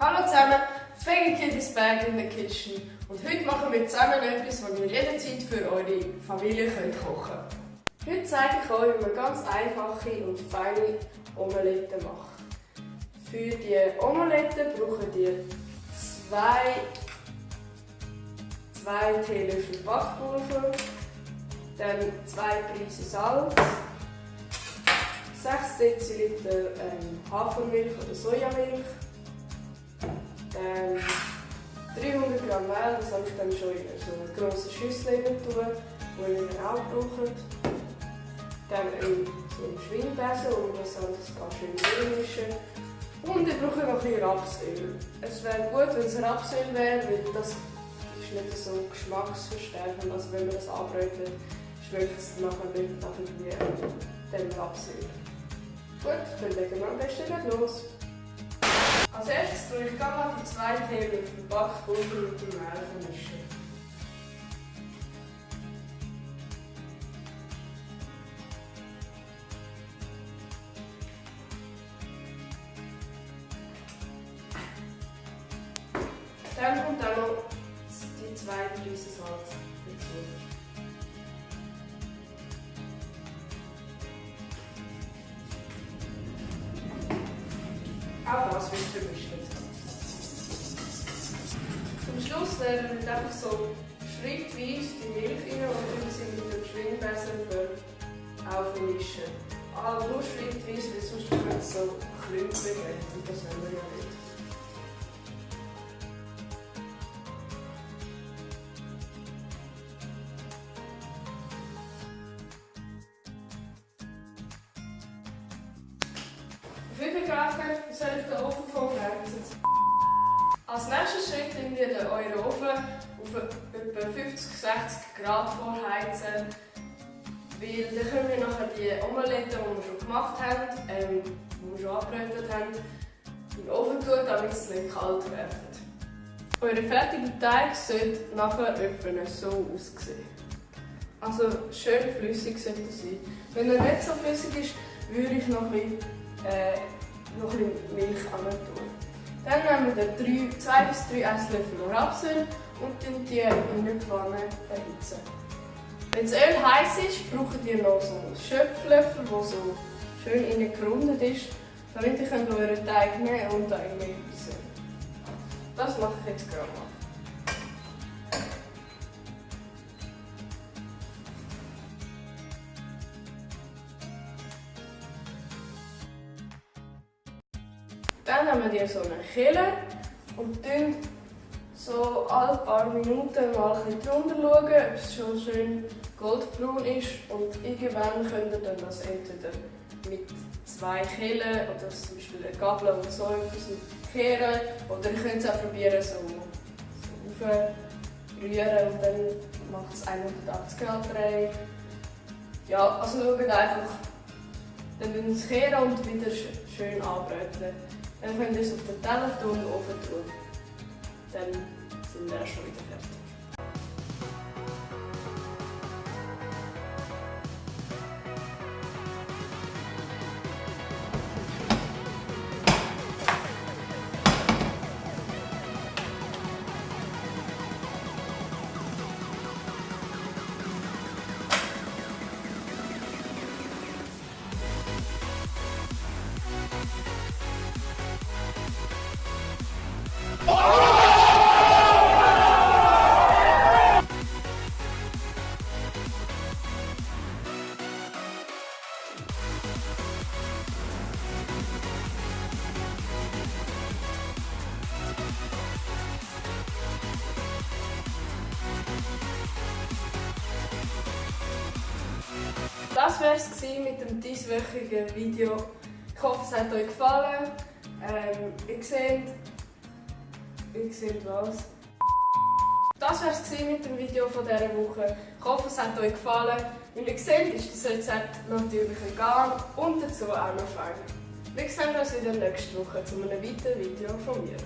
Hallo zusammen, Veggie is back in the kitchen und heute machen wir zusammen etwas, das ihr jederzeit für eure Familie kochen könnt. Heute zeige ich euch, wie man ganz einfache und feine Omeletten macht. Für die Omeletten braucht ihr 2 Teelöffel Backpulver, dann 2 Prisen Salz, 6 Deziliter Hafermilch oder Sojamilch, dann 300 Gramm Mehl, das habe ich dann schon in so eine grosse Schüssel tun, die ihr auch braucht. Dann so einen Schwingbesen, wo wir das alles ganz schön durchmischen. Und ich brauche noch ein bisschen Rapsöl. Es wäre gut, wenn es Rapsöl wäre, weil das ist nicht so geschmacksverstärkend. Also wenn man das anbrötet, schmeckt es nachher nicht nach dem Rapsöl. Gut, dann legen wir am besten gleich los. Als erstes tue ich mal die 2 Teelöffel Backpulver mit dem Mehl vermischen. Dann kommt auch noch die 2 Prisen Salz dazu. Auch das wird vermischt. Zum Schluss werden wir einfach so schrittweise die Milch rein und sie mit dem Schwingbesen auch vermischen. Aber nur schrittweise, weil sonst wird es so klümpelig und das wollen wir ja nicht. Wie viel Grad soll ich den Ofen vorheizen? Als nächsten Schritt tun wir euren Ofen auf etwa 50-60 Grad vorheizen, weil dann können wir nachher die Omeletten, die wir schon gemacht haben, die wir schon angebrötet haben, in den Ofen tun, damit sie nicht kalt werden. Euer fertiger Teig sollte nachher etwa so aussehen. Also schön flüssig sollte er sein. Wenn er nicht so flüssig ist, würde ich noch ein bisschen Milch tun. Dann nehmen wir 2 bis 3 Esslöffel Rapsöl und die in eine Pfanne erhitzen. Wenn das Öl heiß ist, braucht ihr noch so einen Schöpflöffel, der so schön innen gerundet ist, damit ihr euren Teig nehmen und da in Mehl gießen. Das mache ich jetzt gerade mal. Dann nehmen wir so eine Kelle und dann so alle paar Minuten mal ein bisschen drunter schauen, ob es schon schön goldbraun ist. Und irgendwann könnt ihr dann das entweder mit 2 Kellen oder zum Beispiel eine Gabel oder so etwas kehren. Oder ihr könnt es auch probieren, so aufrühren und dann macht es 180 Grad Dreh. Ja, also schaut einfach. Dann müsst ihr es kehren und wieder schön anbröteln. Dann könnt ihr es auf den Teller tun und offen tun. Dann sind wir schon wieder fertig. Das war es mit dem dieswöchigen Video. Ich hoffe, es hat euch gefallen. Ihr seht was. Das war es mit dem Video von dieser Woche. Ich hoffe, es hat euch gefallen. Wie ihr seht, ist das Rezept natürlich vegan und dazu auch noch fein. Wir sehen uns in der nächsten Woche zu einem weiteren Video von mir.